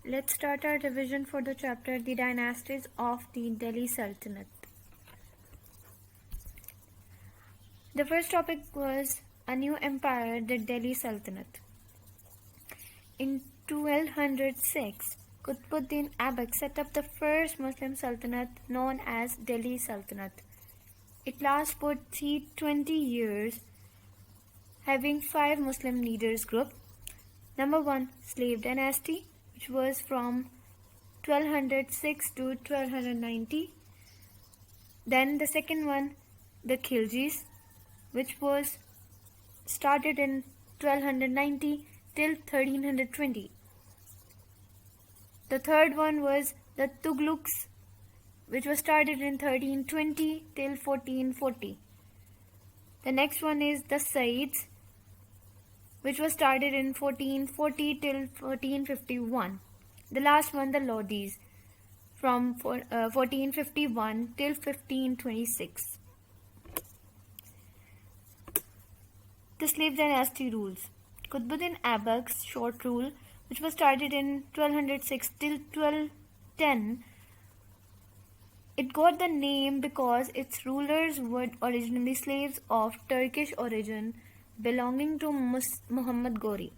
Let's start our revision for the chapter The Dynasties of the Delhi Sultanate. The first topic was a new empire, the Delhi Sultanate. In 1206, Qutbuddin Aibak set up the first Muslim Sultanate known as Delhi Sultanate. It lasted for 20 years, having 5 Muslim leaders group. Number 1, Slave Dynasty, which was from 1206 to 1290. Then the second one, the Khiljis, which was started in 1290 till 1320. The third one was the Tughlaqs, which was started in 1320 till 1440. The next one is the Saids, which was started in 1440 till 1451. The last one, the Lodis, from 1451 till 1526. The Slave Dynasty rules. Qutbuddin Aibak's short rule, which was started in 1206 till 1210, it got the name because its rulers were originally slaves of Turkish origin belonging to Muhammad Ghori.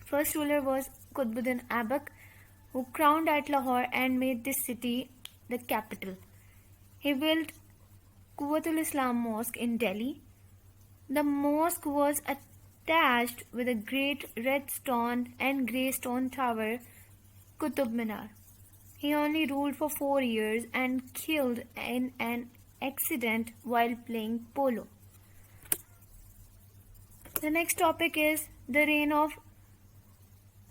First ruler was Qutbuddin Aibak, who crowned at Lahore and made this city the capital. He built Quwwatul Islam Mosque in Delhi. The mosque was attached with a great red stone and grey stone tower, Qutub Minar. He only ruled for 4 years and killed in an accident while playing polo. The next topic is the reign of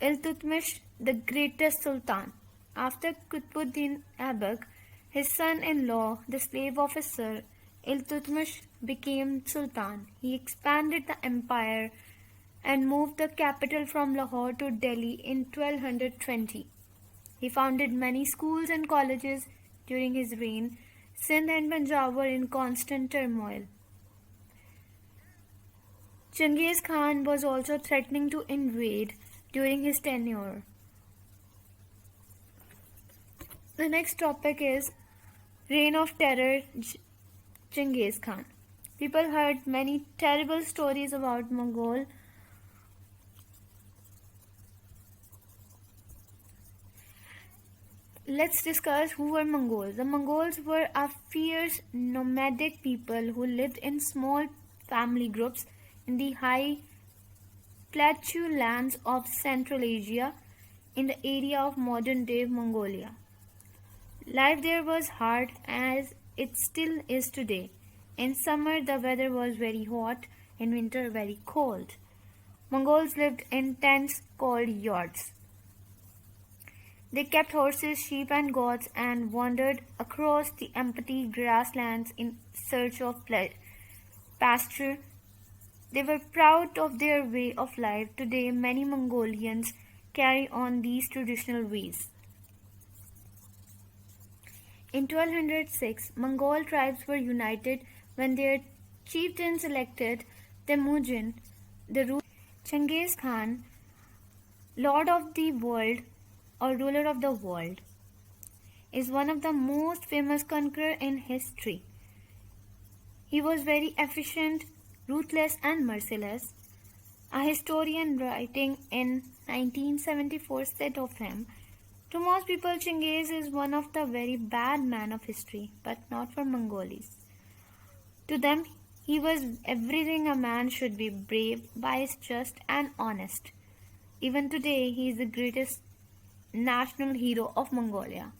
Iltutmish, the greatest sultan. After Qutbuddin Aibak, his son-in-law, the slave officer Iltutmish, became sultan. He expanded the empire and moved the capital from Lahore to Delhi in 1220. He founded many schools and colleges during his reign. Sindh and Punjab were in constant turmoil. Genghis Khan was also threatening to invade during his tenure. The next topic is Reign of Terror, Genghis Khan. People heard many terrible stories about Mongol. Let's discuss who were Mongols. The Mongols were a fierce nomadic people who lived in small family groups in the high plateau lands of Central Asia in the area of modern-day Mongolia. Life there was hard as it still is today. In summer the weather was very hot, in winter very cold. Mongols lived in tents called yurts. They kept horses, sheep and goats and wandered across the empty grasslands in search of pasture. They were proud of their way of life. Today, many Mongolians carry on these traditional ways. In 1206, Mongol tribes were united when their chieftain selected Temujin, the ruler. Genghis Khan, Lord of the World or Ruler of the World, is one of the most famous conquerors in history. He was very efficient, ruthless and merciless. A historian writing in 1974 said of him, "To most people, Genghis is one of the very bad men of history, but not for Mongols. To them, he was everything a man should be: brave, wise, just and honest. Even today, he is the greatest national hero of Mongolia."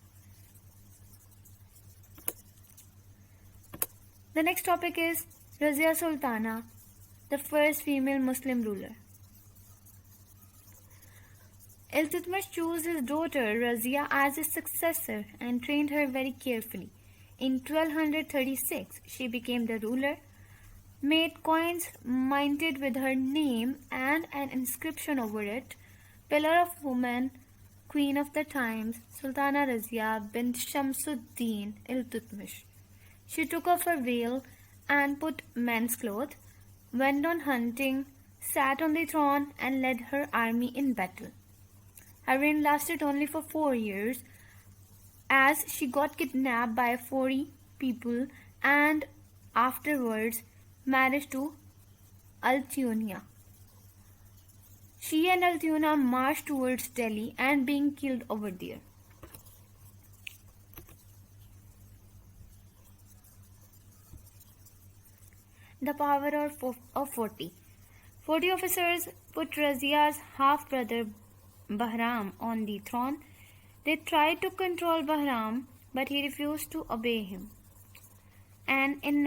The next topic is Razia Sultana, the first female Muslim ruler. Iltutmish chose his daughter Razia as his successor and trained her very carefully. In 1236, she became the ruler, made coins minted with her name and an inscription over it, "Pillar of Woman, Queen of the Times, Sultana Razia bint Shamsuddin Iltutmish." She took off her veil and put men's clothes, went on hunting, sat on the throne and led her army in battle. Her reign lasted only for 4 years, as she got kidnapped by 40 people and afterwards married to Altyunia. She and Altyuna marched towards Delhi and being killed over there. The power of 40. 40 officers put Razia's half-brother Bahram on the throne. They tried to control Bahram, but he refused to obey him. And in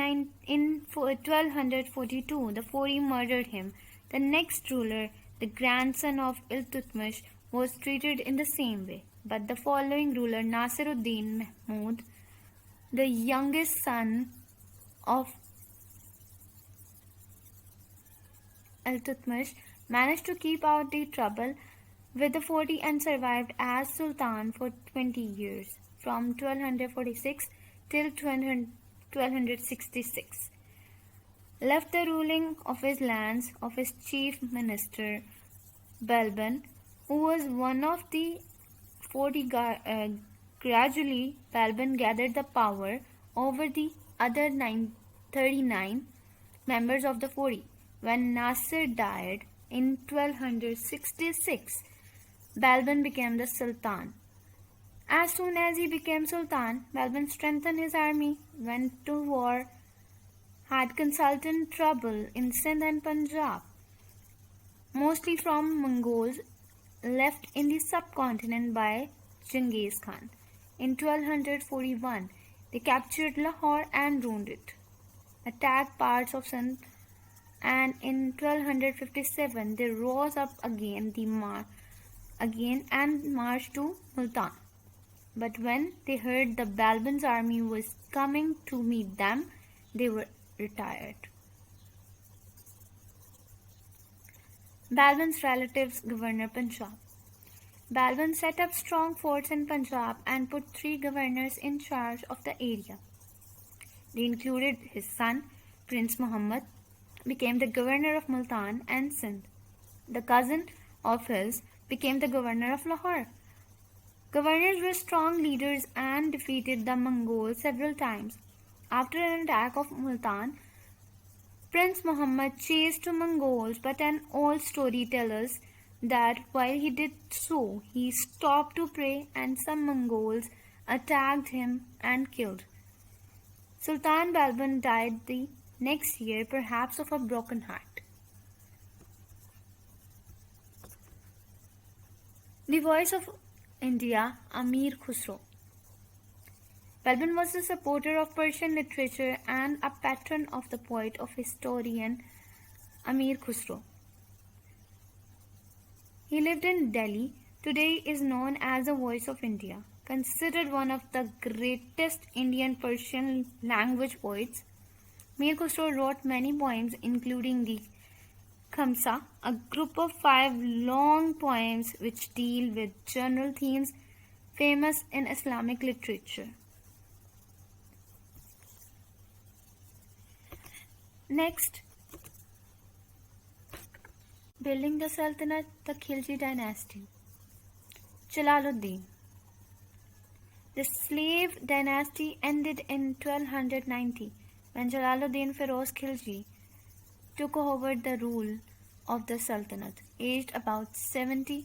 1242, the 40 murdered him. The next ruler, the grandson of Iltutmish, was treated in the same way. But the following ruler, Nasiruddin Mahmud, the youngest son of Iltutmish, managed to keep out the trouble with the 40 and survived as Sultan for 20 years, from 1246 till 1266. Left the ruling of his lands of his chief minister Balban, who was one of the 40. Gradually, Balban gathered the power over the other 39 members of the 40. When Nasir died in 1266, Balban became the Sultan. As soon as he became Sultan, Balban strengthened his army, went to war, had consultant trouble in Sindh and Punjab, mostly from Mongols left in the subcontinent by Genghis Khan. In 1241, they captured Lahore and ruined it, attacked parts of Sindh, and in 1257 they rose up again and marched to Multan. But when they heard the Balban's army was coming to meet them, they were retired. Balban's relatives governor Punjab. Balban set up strong forts in Punjab and put 3 governors in charge of the area. They included his son, Prince Muhammad, became the governor of Multan and Sindh. The cousin of his became the governor of Lahore. Governors were strong leaders and defeated the Mongols several times. After an attack of Multan, Prince Muhammad chased the Mongols, but an old story tells us that while he did so, he stopped to pray and some Mongols attacked him and killed. Sultan Balban died the next year, perhaps of a broken heart. The voice of India, Amir Khusro. Balban was a supporter of Persian literature and a patron of the poet of historian Amir Khusro. He lived in Delhi, today is known as the Voice of India, considered one of the greatest Indian Persian language poets. Mir Khusro wrote many poems, including the Khamsa, a group of 5 long poems which deal with general themes famous in Islamic literature. Next, building the Sultanate, the Khilji dynasty. Jalaluddin. The slave dynasty ended in 1290 when Jalaluddin Feroz Khilji took over the rule of the Sultanate, aged about 70.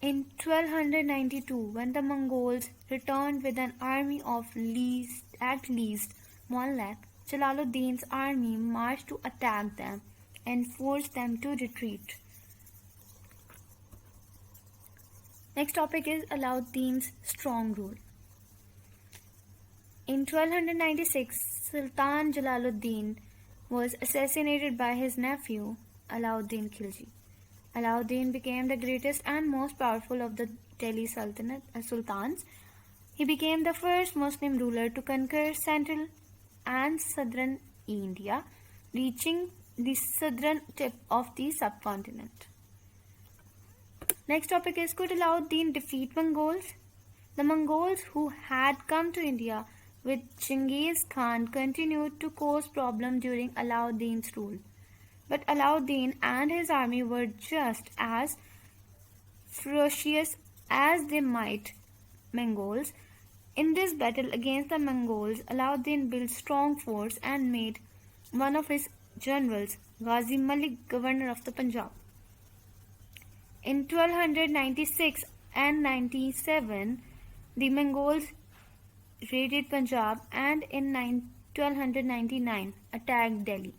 In 1292, when the Mongols returned with an army of at least 1 lakh, Jalaluddin's army marched to attack them and forced them to retreat. Next topic is Alauddin's strong rule. In 1296, Sultan Jalaluddin was assassinated by his nephew Alauddin Khilji. Alauddin became the greatest and most powerful of the Delhi sultans. He became the first Muslim ruler to conquer central and southern India, reaching the southern tip of the subcontinent. Next topic is, could Alauddin defeat Mongols? The Mongols who had come to India with Genghis Khan continued to cause problems during Alauddin's rule. But Alauddin and his army were just as ferocious as they might Mongols. In this battle against the Mongols, Alauddin built strong force and made one of his generals, Ghazi Malik, governor of the Punjab. In 1296 and 97, the Mongols raided Punjab and in 1299 attacked Delhi.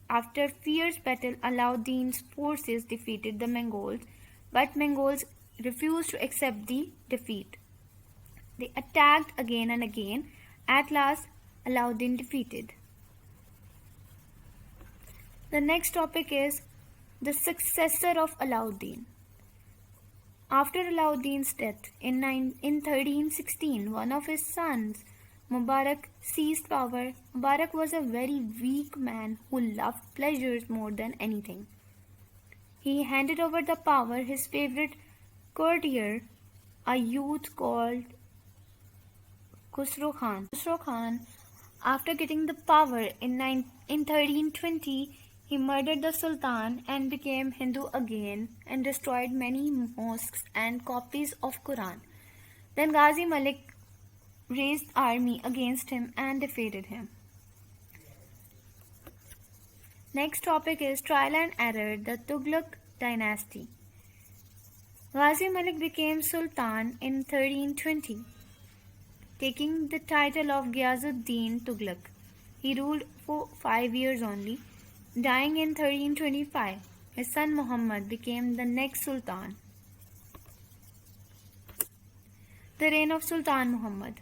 After fierce battle, Alauddin's forces defeated the Mongols, but Mongols refused to accept the defeat. They attacked again and again. At last, Alauddin defeated. The next topic is the successor of Alauddin. After Alauddin's death in 1316, one of his sons, Mubarak, seized power. Mubarak was a very weak man who loved pleasures more than anything. He handed over the power his favorite courtier, a youth called Khusro Khan. Khusro Khan, after getting the power in 1320, he murdered the Sultan and became Hindu again and destroyed many mosques and copies of Quran. Then Ghazi Malik raised army against him and defeated him. Next topic is trial and error, the Tughlaq dynasty. Ghazi Malik became Sultan in 1320, taking the title of Ghazuddin Tughlaq. He ruled for 5 years only. Dying in 1325, his son Muhammad became the next Sultan. The reign of Sultan Muhammad.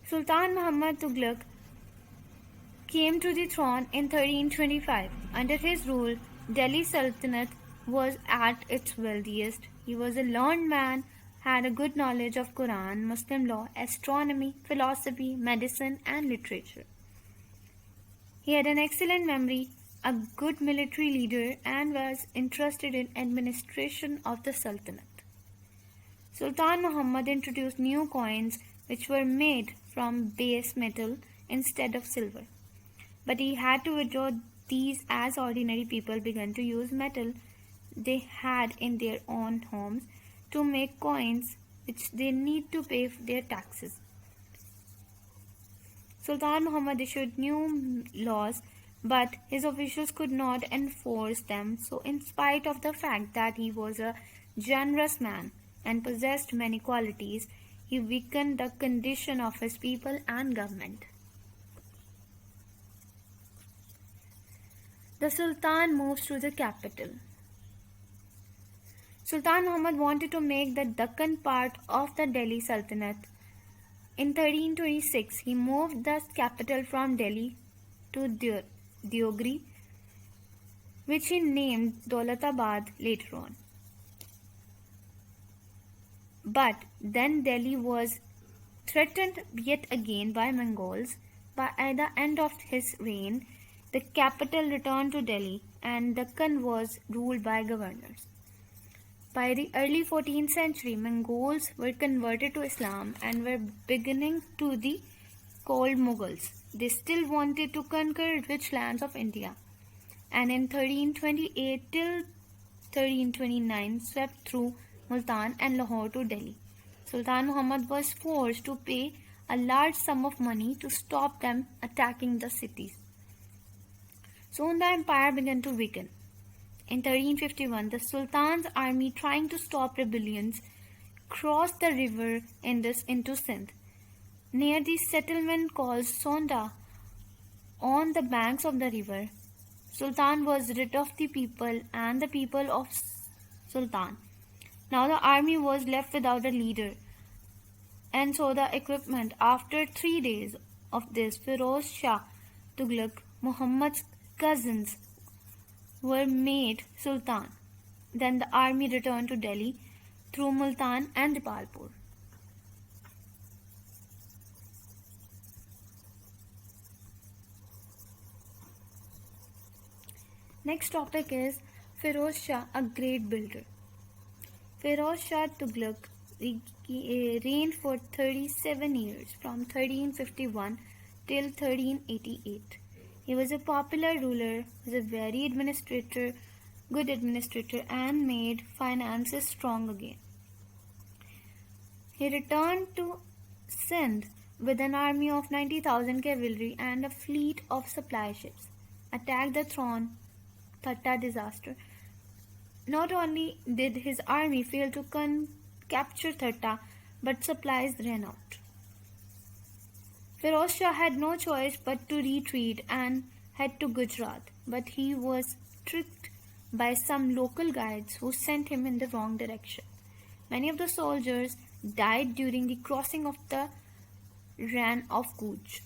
Sultan Muhammad Tughlaq came to the throne in 1325. Under his rule, Delhi Sultanate was at its wealthiest. He was a learned man, had a good knowledge of Quran, Muslim law, astronomy, philosophy, medicine, and literature. He had an excellent memory, a good military leader, and was interested in administration of the Sultanate. Sultan Muhammad introduced new coins which were made from base metal instead of silver. But he had to withdraw these as ordinary people began to use metal they had in their own homes to make coins which they need to pay their taxes. Sultan Muhammad issued new laws, but his officials could not enforce them. So, in spite of the fact that he was a generous man and possessed many qualities, he weakened the condition of his people and government. The Sultan moves to the capital. Sultan Muhammad wanted to make the Deccan part of the Delhi Sultanate. In 1326, he moved the capital from Delhi to Deogri, which he named Daulatabad later on. But then Delhi was threatened yet again by Mongols. By the end of his reign, the capital returned to Delhi and Deccan was ruled by governors. By the early 14th century, Mongols were converted to Islam and were beginning to be called Mughals. They still wanted to conquer rich lands of India, and in 1328 till 1329 swept through Multan and Lahore to Delhi. Sultan Muhammad was forced to pay a large sum of money to stop them attacking the cities. Soon the empire began to weaken. In 1351, the Sultan's army, trying to stop rebellions, crossed the river Indus into Sindh. Near the settlement called Sonda, on the banks of the river, Sultan was rid of the people and the people of Sultan. Now the army was left without a leader, and so the equipment. After 3 days of this, Firoz Shah Tughlaq, Muhammad's cousins, were made Sultan. Then the army returned to Delhi through Multan and Dipalpur. Next topic is Firoz Shah, a great builder. Firoz Shah Tughlaq reigned for 37 years, from 1351 till 1388. He was a popular ruler, was a very administrator, good administrator, and made finances strong again. He returned to Sindh with an army of 90,000 cavalry and a fleet of supply ships, attacked the throne Thatta disaster. Not only did his army fail to capture Thatta, but supplies ran out. Firoz Shah had no choice but to retreat and head to Gujarat, but he was tricked by some local guides who sent him in the wrong direction. Many of the soldiers died during the crossing of the Rann of Kutch.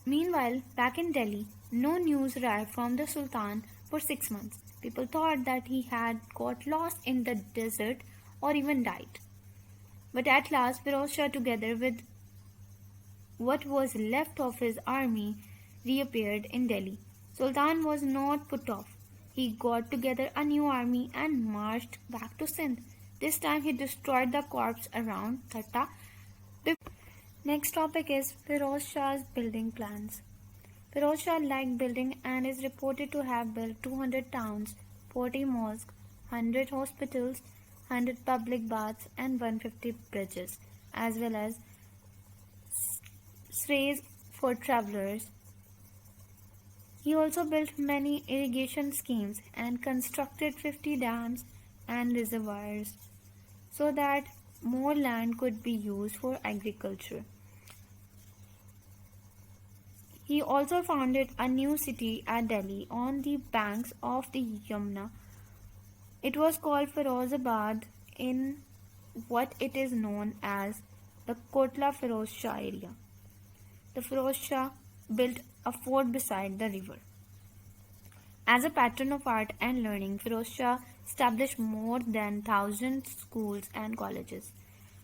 Meanwhile, back in Delhi, no news arrived from the Sultan for 6 months. People thought that he had got lost in the desert or even died. But at last, Firoz Shah, together with what was left of his army, reappeared in Delhi. Sultan was not put off. He got together a new army and marched back to Sindh. This time he destroyed the corps around Thatta. Next topic is Firoz Shah's building plans. Firoz Shah liked building and is reported to have built 200 towns, 40 mosques, 100 hospitals, 100 public baths and 150 bridges, as well as strays for travelers. He also built many irrigation schemes and constructed 50 dams and reservoirs so that more land could be used for agriculture. He also founded a new city at Delhi on the banks of the Yamuna. It was called Firozabad in what it is known as the Kotla Firoz Shah area. The Firoz Shah built a fort beside the river. As a patron of art and learning, Firoz Shah established more than 1,000 schools and colleges.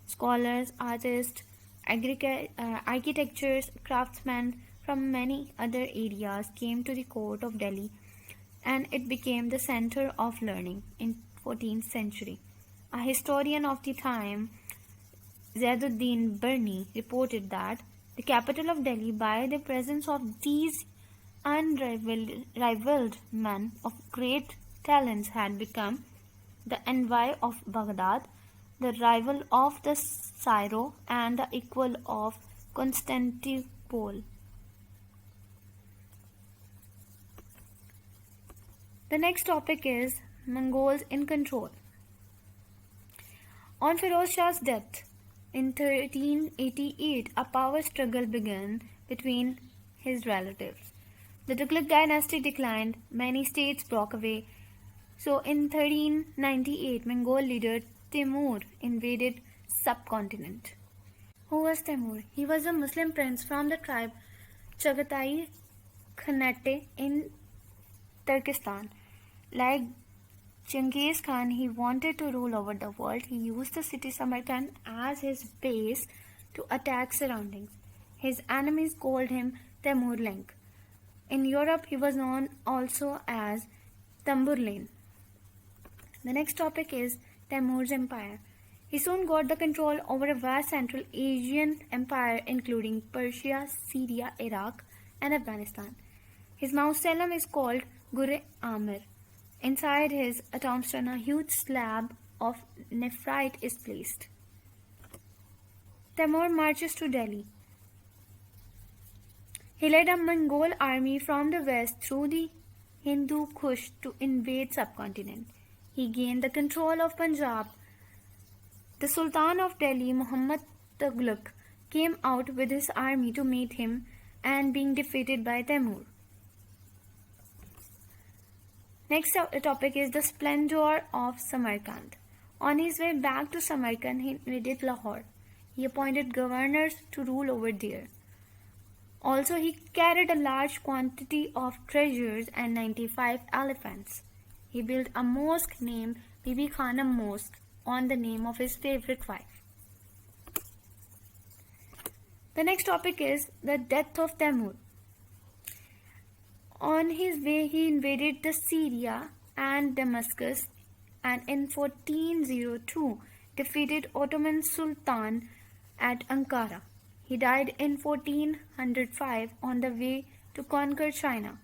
Scholars, artists, architects, craftsmen from many other areas came to the court of Delhi, and it became the center of learning in 14th century. A historian of the time, Zainuddin Barni, reported that the capital of Delhi, by the presence of these unrivaled men of great talents, had become the envy of Baghdad, the rival of the Cairo, and the equal of Constantinople. The next topic is Mongols in control. On Firoz Shah's death in 1388, a power struggle began between his relatives. The Tughlaq dynasty declined, many states broke away. So in 1398, Mongol leader Timur invaded subcontinent. Who was Timur? He was a Muslim prince from the tribe Chagatai Khanate in Turkestan. Like Genghis Khan, he wanted to rule over the world. He used the city Samarkand as his base to attack surroundings. His enemies called him Temurlenk. In Europe, he was known also as Tamburlain. The next topic is Timur's empire. He soon got the control over a vast Central Asian empire including Persia, Syria, Iraq, and Afghanistan. His mausoleum is called Gur Amir. Inside his tombstone, a huge slab of nephrite is placed. Timur marches to Delhi. He led a Mongol army from the west through the Hindu Kush to invade subcontinent. He gained the control of Punjab. The Sultan of Delhi, Muhammad Tughlaq, came out with his army to meet him and being defeated by Timur. Next topic is the splendor of Samarkand. On his way back to Samarkand, he invaded Lahore. He appointed governors to rule over there. Also, he carried a large quantity of treasures and 95 elephants. He built a mosque named Bibi Khanum Mosque on the name of his favorite wife. The next topic is the death of Timur. On his way, he invaded the Syria and Damascus, and in 1402 defeated Ottoman Sultan at Ankara. He died in 1405 on the way to conquer China.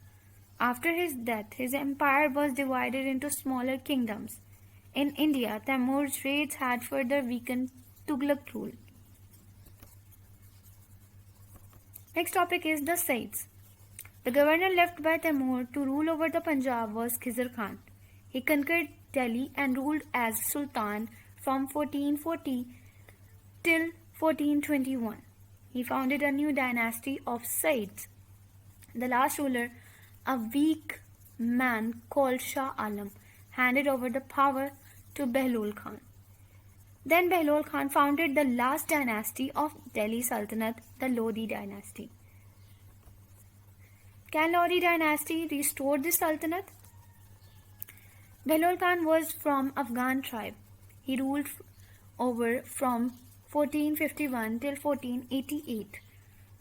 After his death, his empire was divided into smaller kingdoms. In India, Timur's raids had further weakened Tughlaq rule. Next topic is the Saids. The governor left by Timur to rule over the Punjab was Khizr Khan. He conquered Delhi and ruled as Sultan from 1440 till 1421. He founded a new dynasty of Saids. The last ruler, a weak man called Shah Alam, handed over the power to Behlul Khan. Then Behlul Khan founded the last dynasty of Delhi Sultanate, the Lodi dynasty. Can Lodi dynasty restore the Sultanate? Behlul Khan was from Afghan tribe. He ruled over from 1451 till 1488.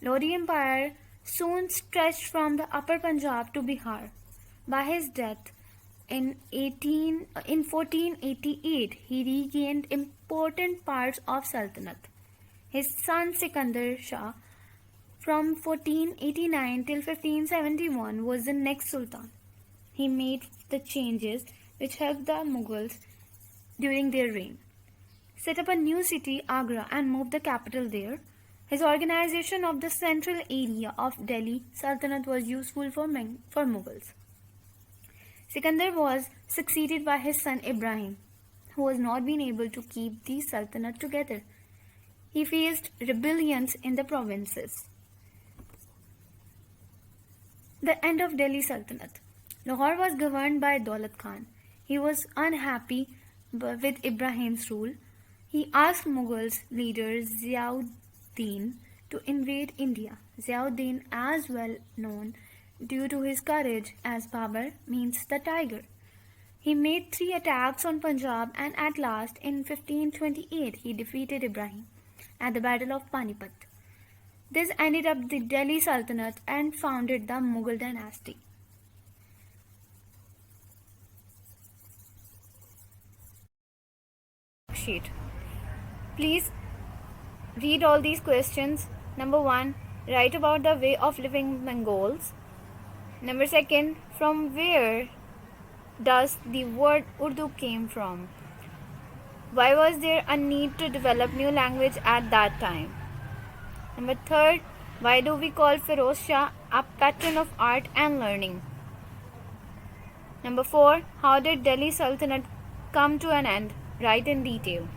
Lodi Empire soon stretched from the upper Punjab to Bihar. By his death in 1488, he regained important parts of Sultanate. His son Sikandar Shah from 1489 till 1571 was the next Sultan. He made the changes which helped the Mughals during their reign. Set up a new city, Agra, and moved the capital there. His organization of the central area of Delhi Sultanate was useful for Mughals. Sikandar was succeeded by his son Ibrahim, who was not been able to keep the Sultanate together. He faced rebellions in the provinces. The end of Delhi Sultanate. Lahore was governed by Daulat Khan. He was unhappy with Ibrahim's rule. He asked Mughals leader Ziauddin to invade India. Ziauddin, as well known due to his courage as Babur, means the tiger. He made 3 attacks on Punjab and at last in 1528 he defeated Ibrahim at the Battle of Panipat. This ended up the Delhi Sultanate and founded the Mughal dynasty. Sheet. Please read all these questions. Number 1, write about the way of living Mongols. Number 2, from where does the word Urdu came from? Why was there a need to develop new language at that time? Number 3, why do we call Firoz Shah a patron of art and learning? Number 4, how did Delhi Sultanate come to an end? Write in detail.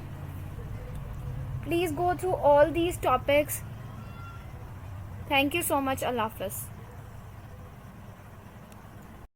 Please go through all these topics. Thank you so much. Allah Hafiz.